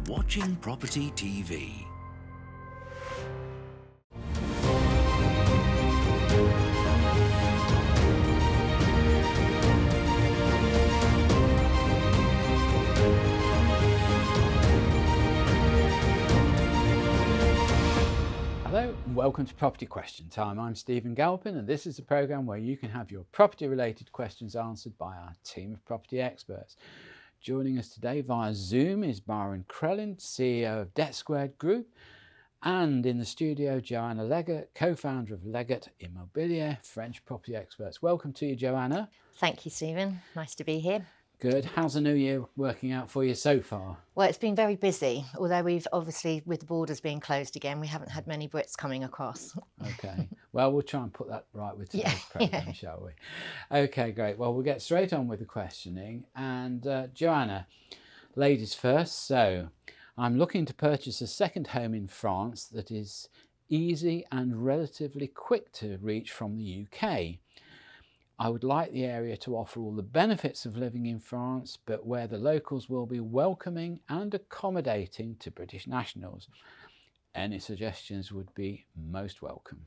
watching Property TV. Hello and welcome to Property Question Time. I'm Stephen Galpin and this is a programme where you can have your property related questions answered by our team of property experts. Joining us today via Zoom is Byron Crellin, CEO of Debt Squared Group, and in the studio Joanna Leggett, co-founder of Leggett Immobilier, French property experts. Welcome to you, Joanna. Thank you, Stephen. Nice to be here. Good. How's the new year working out for you so far? Well, it's been very busy, although we've obviously, with the borders being closed again, we haven't had many Brits coming across. Okay. Well, we'll try and put that right with today's programme, shall we? Okay, great. Well, we'll get straight on with the questioning. And Joanna, ladies first. So, I'm looking to purchase a second home in France that is easy and relatively quick to reach from the UK. I would like the area to offer all the benefits of living in France, but where the locals will be welcoming and accommodating to British nationals. Any suggestions would be most welcome.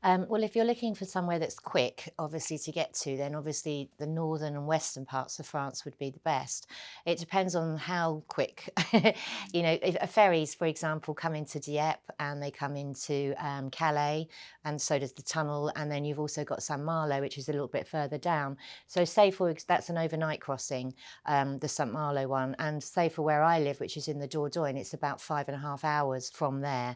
Well, if you're looking for somewhere that's quick, obviously, to get to, then obviously the northern and western parts of France would be the best. It depends on how quick. You know, if ferries, for example, come into Dieppe and they come into Calais, and so does the tunnel. And then you've also got Saint-Malo, which is a little bit further down. So say that's an overnight crossing, the Saint-Malo one. And say for where I live, which is in the Dordogne, it's about 5.5 hours from there.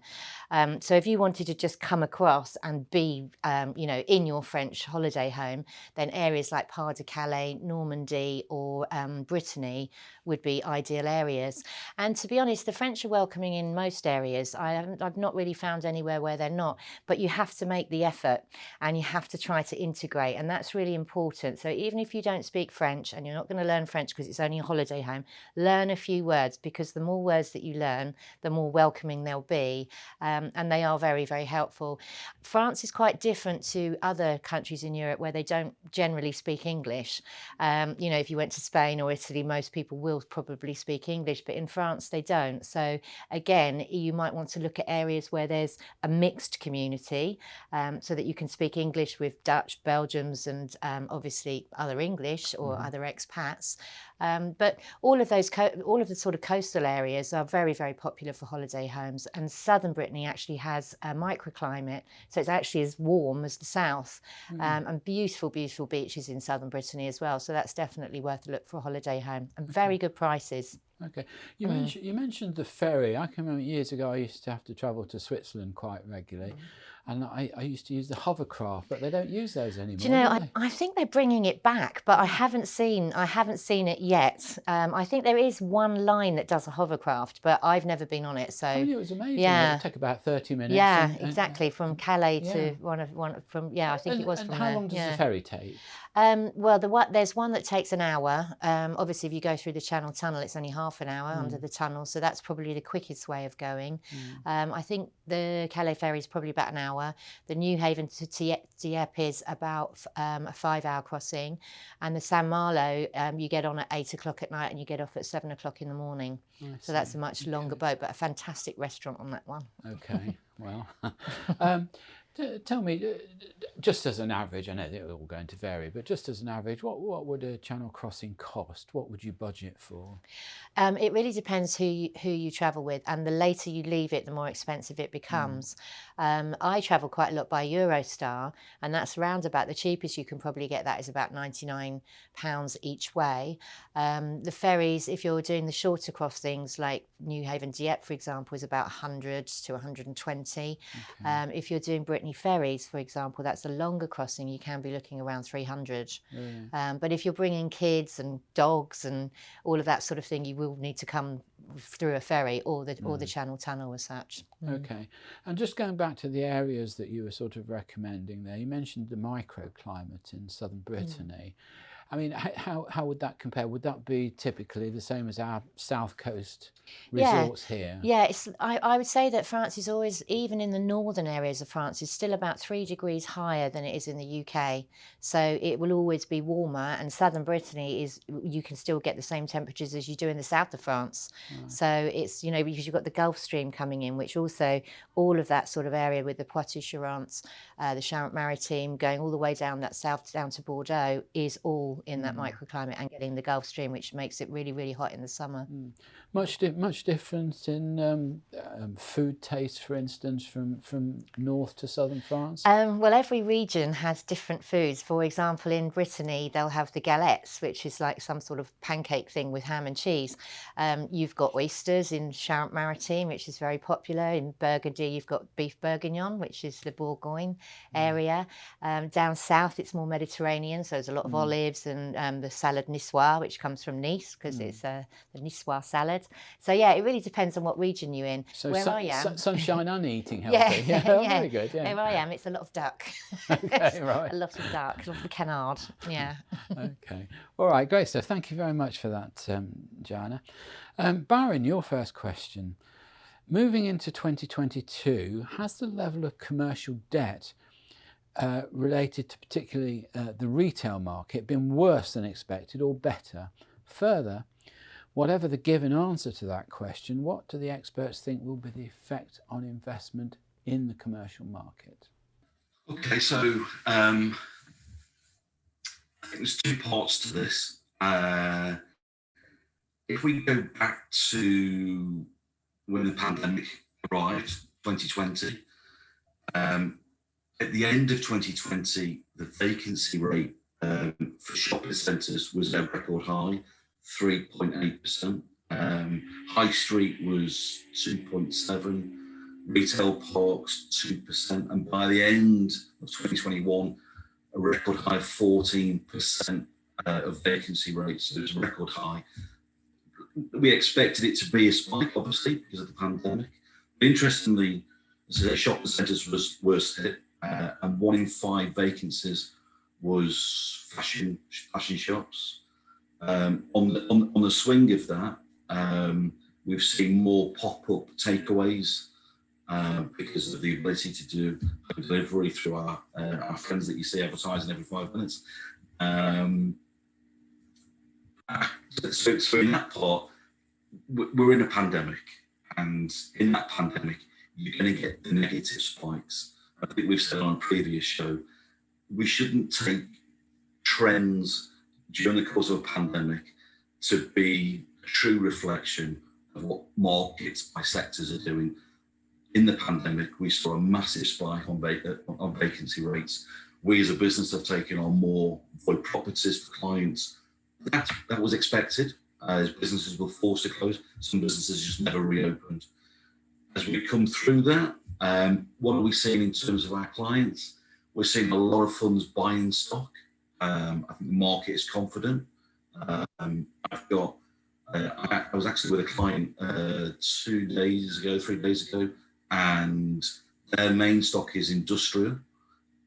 So if you wanted to just come across and be, you know, in your French holiday home, then areas like Pas de Calais, Normandy or Brittany would be ideal areas. And to be honest, the French are welcoming in most areas. I've not really found anywhere where they're not, but you have to make the effort and you have to try to integrate, and that's really important. So even if you don't speak French and you're not going to learn French because it's only a holiday home, learn a few words, because the more words that you learn, the more welcoming they'll be, and they are very, very helpful. France is quite different to other countries in Europe where they don't generally speak English. You know, if you went to Spain or Italy, most people will probably speak English, but in France they don't. So again, you might want to look at areas where there's a mixed community, so that you can speak English with Dutch, Belgians, and obviously other English or other expats. But all of the sort of coastal areas are very, very popular for holiday homes, and southern Brittany actually has a microclimate, so it's actually as warm as the south, and beautiful, beautiful beaches in southern Brittany as well. So that's definitely worth a look for a holiday home, and very good prices. Okay, you mentioned the ferry. I can remember years ago I used to have to travel to Switzerland quite regularly, and I used to use the hovercraft, but they don't use those anymore. Do you know, I think they're bringing it back, but I haven't seen it yet. I think there is one line that does a hovercraft, but I've never been on it. So it was amazing. Yeah, it took about 30 minutes. Yeah, exactly, from Calais to I think it was and from how there. long does the ferry take? Well, there's one that takes an hour. Obviously, if you go through the Channel Tunnel, it's only half an hour under the tunnel, so that's probably the quickest way of going. I think the Calais ferry is probably about an hour. The Newhaven to Dieppe is about a 5-hour crossing, and the Saint-Malo you get on at 8 o'clock at night and you get off at 7 o'clock in the morning. So that's a much longer boat, but a fantastic restaurant on that one. Okay, well. Tell me, just as an average, I know they're all going to vary, but just as an average, what would a channel crossing cost? What would you budget for? It really depends who you travel with, and the later you leave it, the more expensive it becomes. I travel quite a lot by Eurostar, and that's around about the cheapest you can probably get. That is about £99 each way. The ferries, if you're doing the shorter crossings like Newhaven Dieppe, for example, is about 100 to 120. Okay. If you're doing Brittany ferries, for example, that's a longer crossing. You can be looking around 300. But if you're bringing kids and dogs and all of that sort of thing, you will need to come through a ferry or the Channel Tunnel as such. Okay, and just going back to the areas that you were sort of recommending there, you mentioned the microclimate in southern Brittany. I mean, how would that compare? Would that be typically the same as our South Coast Yeah, resorts here? yeah. I would say that France is always, even in the northern areas of France, is still about 3 degrees higher than it is in the UK. So it will always be warmer, and southern Brittany is, you can still get the same temperatures as you do in the south of France. Right. So it's, you know, because you've got the Gulf Stream coming in, which also all of that sort of area with the Poitou-Charentes, the Charente-Maritime, going all the way down that south down to Bordeaux, is all in that microclimate and getting the Gulf Stream, which makes it really, really hot in the summer. Much difference in food taste, for instance, from north to southern France? Well, every region has different foods. For example, in Brittany, they'll have the galettes, which is like some sort of pancake thing with ham and cheese. You've got oysters in Charente-Maritime, which is very popular. In Burgundy, you've got beef bourguignon, which is the Bourgogne area. Down south, it's more Mediterranean, so there's a lot of olives and the salad niçoise, which comes from Nice, because it's the niçoise salad. So yeah, it really depends on what region you're in. So Where I am, sunshine and eating healthy. yeah, Very good. Yeah. Where I am, it's a lot of duck. Okay, right. A lot of duck, a lot of canard. Yeah. Okay. All right, great stuff. Thank you very much for that, Joanna. Byron, your first question. Moving into 2022, has the level of commercial debt related to particularly the retail market been worse than expected or better? Further, whatever the given answer to that question, what do the experts think will be the effect on investment in the commercial market? Okay, so I think there's two parts to this. If we go back to when the pandemic arrived, 2020, at the end of 2020, the vacancy rate for shopping centres was at a record high, 3.8%. High Street was 2.7%. Retail parks 2%, and by the end of 2021, a record high of 14% of vacancy rates. So it was a record high. We expected it to be a spike, obviously, because of the pandemic. But interestingly, shopping centres was worst hit, and 1 in 5 vacancies was fashion shops. On the swing of that, we've seen more pop-up takeaways. Because of the ability to do delivery through our friends that you see advertising every 5 minutes. So in that part, we're in a pandemic, and in that pandemic, you're going to get the negative spikes. I think we've said on a previous show, we shouldn't take trends during the course of a pandemic to be a true reflection of what markets by sectors are doing. In the pandemic, we saw a massive spike on vacancy rates. We as a business have taken on more void properties for clients. That was expected, as businesses were forced to close. Some businesses just never reopened. As we come through that, what are we seeing in terms of our clients? We're seeing a lot of funds buying stock. I think the market is confident. I was actually with a client 3 days ago, and their main stock is industrial,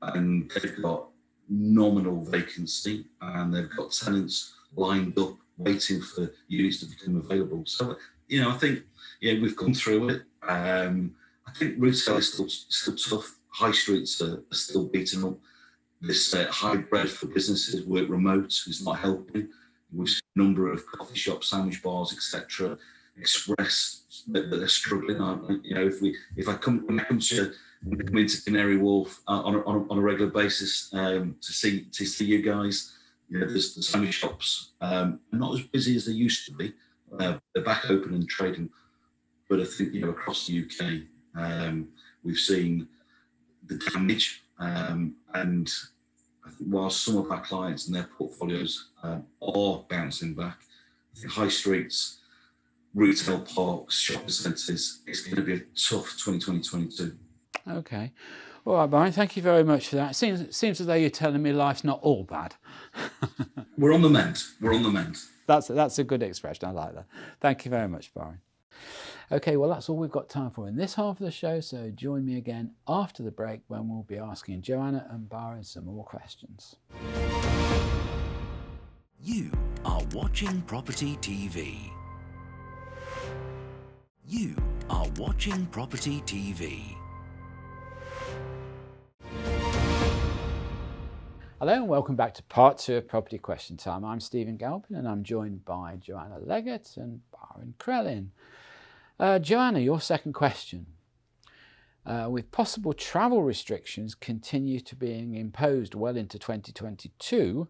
and they've got nominal vacancy, and they've got tenants lined up waiting for units to become available. So, I think, we've gone through it. I think retail is still tough. High streets are still beaten up. This hybrid for businesses, work remote, is not helping. We've seen a number of coffee shops, sandwich bars, etc., express that they're struggling. When I come into Canary Wharf on a regular basis to see you guys, the sandwich shops are not as busy as they used to be. They're back open and trading, but I think across the UK we've seen the damage, and I think while some of our clients and their portfolios are bouncing back, I think high streets, retail parks, shopping centres, it's going to be a tough 2022. Okay. All right, Byron, thank you very much for that. It seems as though you're telling me life's not all bad. We're on the mend. We're on the mend. That's a good expression. I like that. Thank you very much, Byron. Okay, well, that's all we've got time for in this half of the show, so join me again after the break when we'll be asking Joanna and Byron some more questions. You are watching Property TV. You are watching Property TV. Hello and welcome back to part 2 of Property Question Time. I'm Stephen Galpin and I'm joined by Joanna Leggett and Byron Crellin. Joanna, your second question. With possible travel restrictions continue to being imposed well into 2022,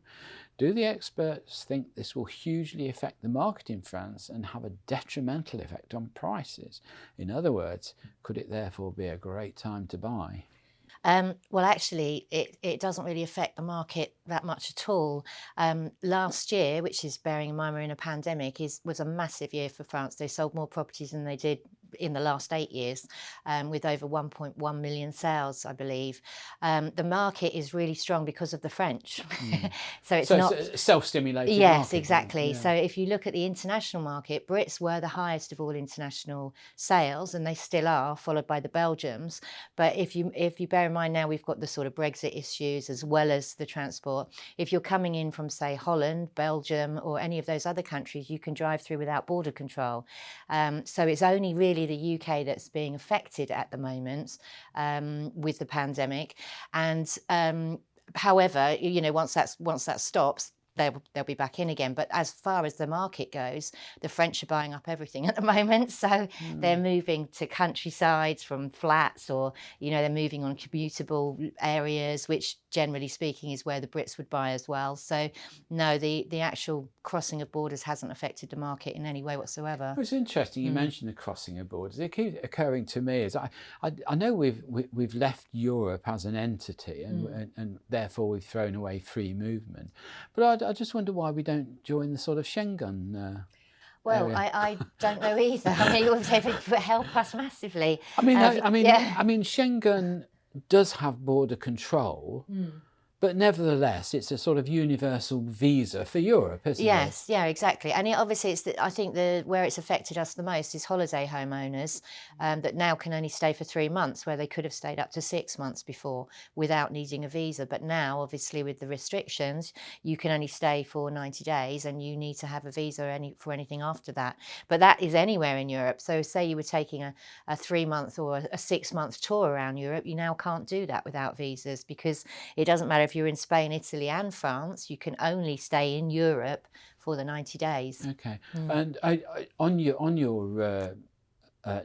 do the experts think this will hugely affect the market in France and have a detrimental effect on prices? In other words, could it therefore be a great time to buy? Well, actually, it doesn't really affect the market that much at all. Last year, which is bearing in mind we're in a pandemic, was a massive year for France. They sold more properties than they did in the last 8 years, with over 1.1 million sales, I believe. The market is really strong because of the French. So it's not a self-stimulated Yes, market, exactly. yeah. So if you look at the international market, Brits were the highest of all international sales, and they still are, followed by the Belgians. But if you bear in mind now we've got the sort of Brexit issues as well as the transport. If you're coming in from, say, Holland, Belgium, or any of those other countries, you can drive through without border control. So it's only really the UK that's being affected at the moment with the pandemic. And however, you know, once that stops, they'll be back in again. But as far as the market goes, the French are buying up everything at the moment. So they're moving to countrysides from flats, or, you know, they're moving on commutable areas, which generally speaking is where the Brits would buy as well. So no, the actual crossing of borders hasn't affected the market in any way whatsoever. It's interesting you mentioned the crossing of borders. It keeps occurring to me as I know we've left Europe as an entity, and therefore we've thrown away free movement. But I just wonder why we don't join the sort of Schengen. Well, I don't know either. I mean, it would help us massively. I mean, Schengen does have border control. But nevertheless, it's a sort of universal visa for Europe, isn't it? Yes, yeah, exactly. And obviously, I think where it's affected us the most is holiday homeowners that now can only stay for 3 months, where they could have stayed up to 6 months before without needing a visa. But now, obviously, with the restrictions, you can only stay for 90 days and you need to have a visa for anything after that. But that is anywhere in Europe. So say you were taking a 3-month or a 6-month tour around Europe, you now can't do that without visas, because it doesn't matter if you're in Spain, Italy and France, you can only stay in Europe for the 90 days. Okay. And on your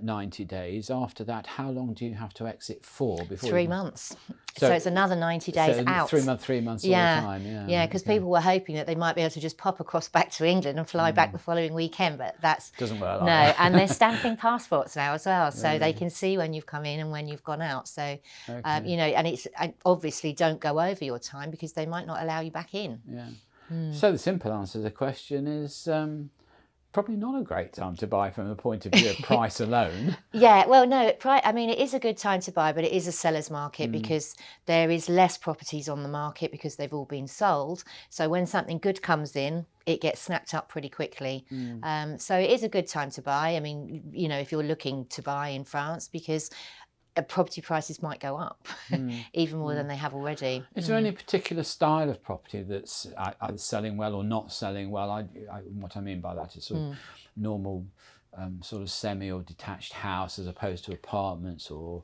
90 days, after that, how long do you have to exit for? 3 months. So it's another 90 days out. 3 months all the time. Yeah, because people were hoping that they might be able to just pop across back to England and fly back the following weekend, but that doesn't work like no. that. And they're stamping passports now as well, so they can see when you've come in and when you've gone out. So you know, and obviously don't go over your time, because they might not allow you back in. Yeah. So the simple answer to the question is probably not a great time to buy from the point of view of price alone. Yeah, well, no, I mean, it is a good time to buy, but it is a seller's market because there is less properties on the market because they've all been sold. So when something good comes in, it gets snapped up pretty quickly. So it is a good time to buy. I mean, you know, if you're looking to buy in France, because property prices might go up even more than they have already. Is there any particular style of property that's either selling well or not selling well? What I mean by that is sort of normal sort of semi or detached house as opposed to apartments or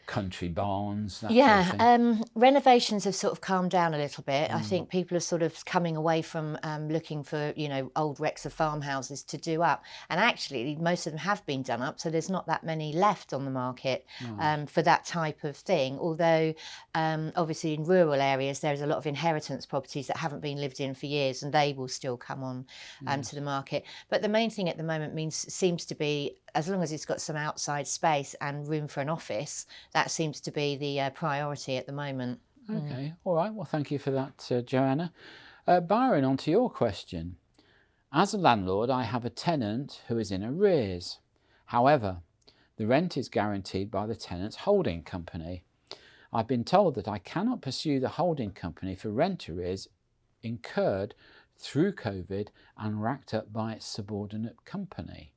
country barns. That sort of thing. Renovations have sort of calmed down a little bit. I think people are sort of coming away from looking for, you know, old wrecks of farmhouses to do up, and actually most of them have been done up, so there's not that many left on the market for that type of thing. Although obviously in rural areas there's a lot of inheritance properties that haven't been lived in for years, and they will still come on to the market. But the main thing at the moment seems to be, as long as it's got some outside space and room for an office, that seems to be the priority at the moment. Okay, all right. Well, thank you for that, Joanna. Byron, on to your question. As a landlord, I have a tenant who is in arrears. However, the rent is guaranteed by the tenant's holding company. I've been told that I cannot pursue the holding company for rent arrears incurred through COVID and racked up by its subordinate company.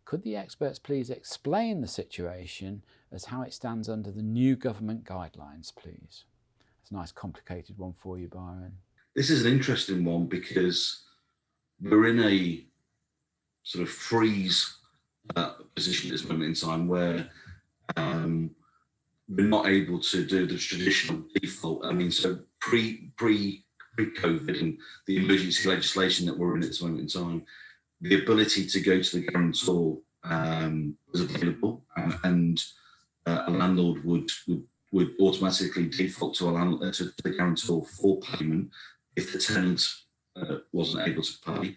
Could the experts please explain the situation as how it stands under the new government guidelines, please? It's a nice complicated one for you, Byron. This is an interesting one because we're in a sort of freeze position at this moment in time where we're not able to do the traditional default. I mean, so pre-COVID and the emergency legislation that we're in at this moment in time, the ability to go to the guarantor was available, and a landlord would automatically default to the guarantor for payment if the tenant wasn't able to pay.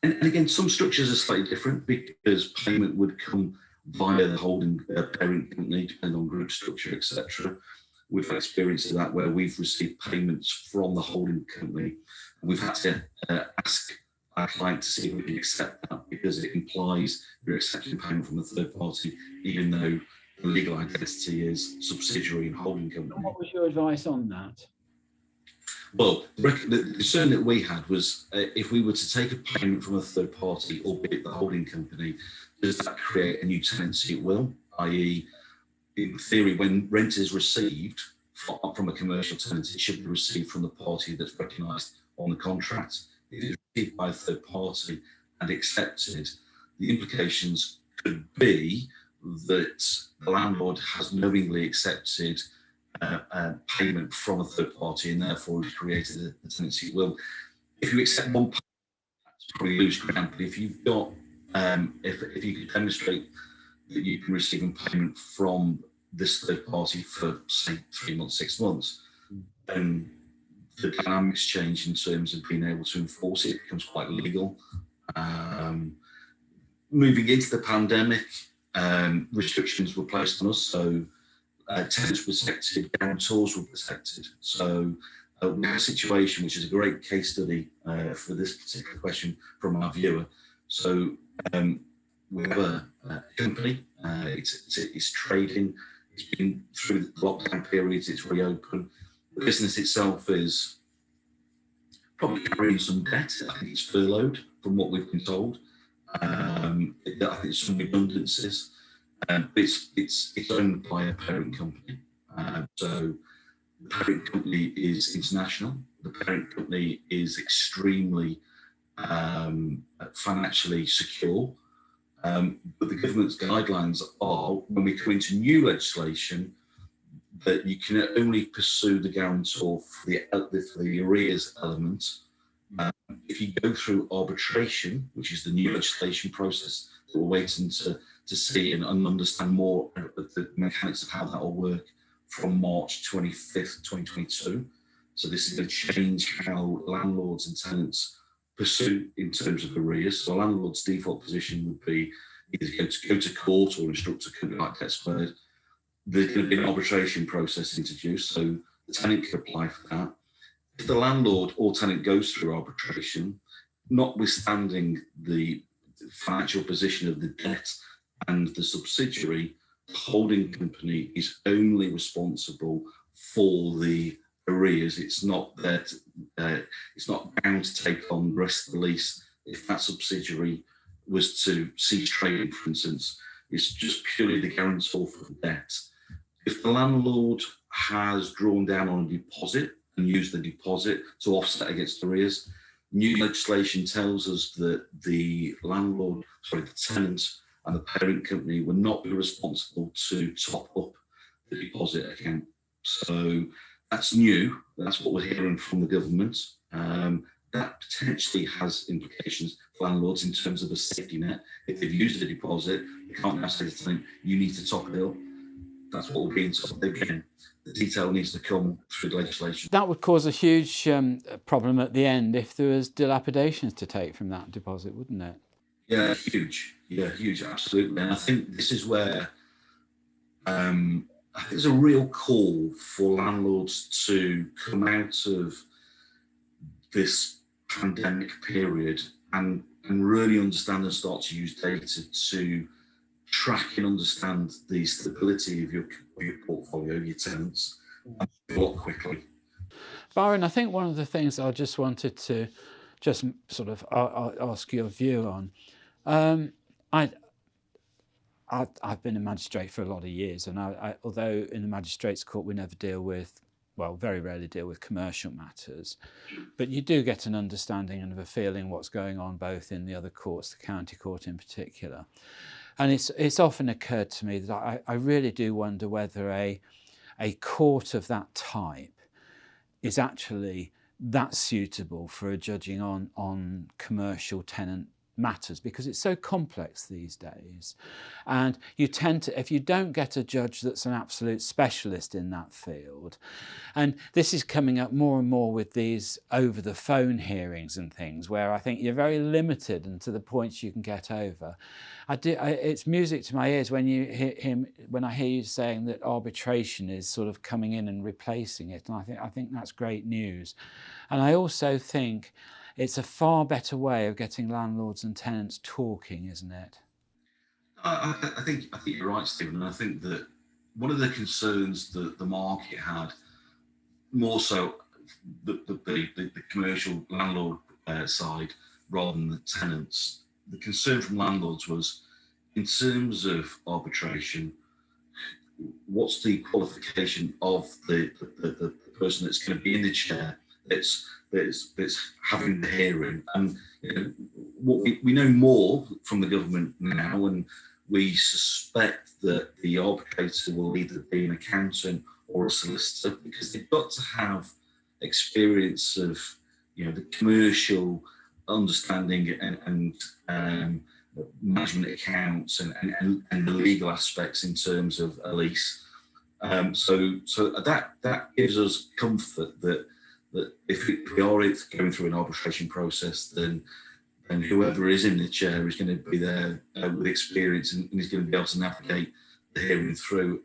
And again, some structures are slightly different because payment would come via the holding parent company, depending on group structure, etc. We've had experience of that where we've received payments from the holding company. We've had to ask our client to see if we can accept that because it implies you're accepting payment from a third party, even though the legal identity is subsidiary and holding company. What was your advice on that? Well, the concern that we had was if we were to take a payment from a third party, albeit the holding company, does that create a new tenancy at will? I.e., in theory, when rent is received from a commercial tenant, it should be received from the party that's recognised on the contract. If it's received by a third party and accepted, the implications could be that the landlord has knowingly accepted payment from a third party and therefore has created a tenancy at will. If you accept one payment, that's probably lose ground. But if you've got, if you can demonstrate that you can receive a payment from this third party for say 3 months, 6 months, then the dynamics change in terms of being able to enforce it. It becomes quite legal. Moving into the pandemic, restrictions were placed on us, so tenants were protected, guarantors were protected. So we have a situation which is a great case study for this particular question from our viewer. So we have a company, it's trading, it's been through the lockdown periods, it's reopened. The business itself is probably carrying some debt. I think it's furloughed from what we've been told. I think some redundancies. It's owned by a parent company. So the parent company is international. The parent company is extremely financially secure. But the government's guidelines are, when we come into new legislation, that you can only pursue the guarantor for the arrears element if you go through arbitration, which is the new legislation process that we're waiting to see and understand more of the mechanics of how that will work from March 25th, 2022. So this is going to change how landlords and tenants pursue in terms of arrears. So a landlord's default position would be either go to court or instruct a company like Debt Squared. There's going to be an arbitration process introduced, so the tenant can apply for that. If the landlord or tenant goes through arbitration, notwithstanding the financial position of the debt and the subsidiary, the holding company is only responsible for the arrears. It's not that it's not bound to take on the rest of the lease if that subsidiary was to cease trading, for instance. It's just purely the guarantor for the debt. If the landlord has drawn down on a deposit and used the deposit to offset against arrears, new legislation tells us that the tenant and the parent company will not be responsible to top up the deposit account. So that's new. That's what we're hearing from the government. That potentially has implications for landlords in terms of a safety net. If they've used a deposit, you can't now say to the tenant, you need to top it up. That's what we're being told. Again, the detail needs to come through legislation. That would cause a huge problem at the end if there was dilapidations to take from that deposit, wouldn't it? Yeah, huge. Yeah, huge, absolutely. And I think this is where I think there's a real call for landlords to come out of this pandemic period and really understand and start to use data to track and understand the stability of your portfolio, your tenants, and a lot quickly. Byron, I think one of the things I just wanted to just sort of ask your view on, I've been a magistrate for a lot of years, and although in the magistrates court we never deal with well, very rarely deal with commercial matters, but you do get an understanding and a feeling what's going on both in the other courts, the county court in particular. And it's often occurred to me that I really do wonder whether a court of that type is actually that suitable for a judging on commercial tenant matters, because it's so complex these days. And you tend to, if you don't get a judge that's an absolute specialist in that field, and this is coming up more and more with these over the phone hearings and things, where I think you're very limited and to the points you can get over. It's music to my ears when I hear you saying that arbitration is sort of coming in and replacing it, and I think that's great news. And I also think it's a far better way of getting landlords and tenants talking, isn't it? I think you're right, Stephen. And I think that one of the concerns that the market had, more so the commercial landlord side rather than the tenants, the concern from landlords was, in terms of arbitration, what's the qualification of the person that's going to be in the chair that's having the hearing? And what we know more from the government now, and we suspect that the arbitrator will either be an accountant or a solicitor, because they've got to have experience of the commercial understanding and management accounts and the legal aspects in terms of a lease. So that gives us comfort that if we are going through an arbitration process, then whoever is in the chair is going to be there with experience and is going to be able to navigate the hearing through.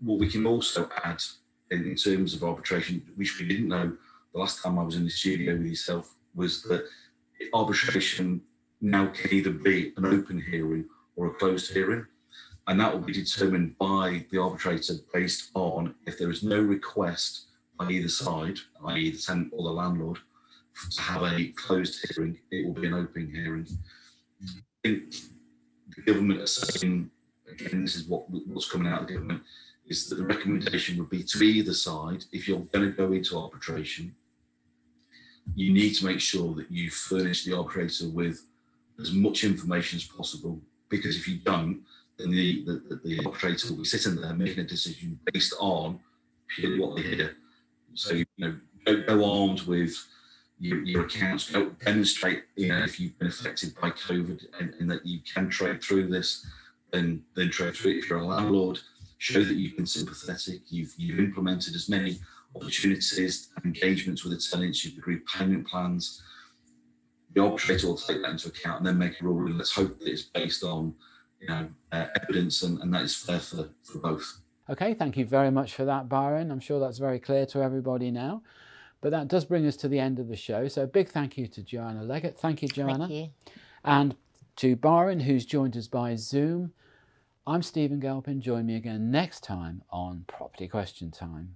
What we can also add in terms of arbitration, which we didn't know the last time I was in the studio with yourself, was that arbitration now can either be an open hearing or a closed hearing, and that will be determined by the arbitrator based on if there is no request by either side, i.e. the tenant or the landlord, to have a closed hearing. It will be an open hearing. I think the government are saying, again, this is what's coming out of the government, is that the recommendation would be to either side, if you're going to go into arbitration, you need to make sure that you furnish the arbitrator with as much information as possible, because if you don't, then the arbitrator will be sitting there making a decision based on purely what they hear. So go armed with your accounts, go demonstrate if you've been affected by COVID and that you can trade through this, then trade through it. If you're a landlord, show that you've been sympathetic, you've implemented as many opportunities and engagements with the tenants, you've agreed payment plans. The arbitrator will take that into account and then make a ruling. Let's hope that it's based on evidence and that is fair for both. Okay, thank you very much for that, Byron. I'm sure that's very clear to everybody now. But that does bring us to the end of the show. So a big thank you to Joanna Leggett. Thank you, Joanna. Thank you. And to Byron, who's joined us by Zoom. I'm Stephen Galpin. Join me again next time on Property Question Time.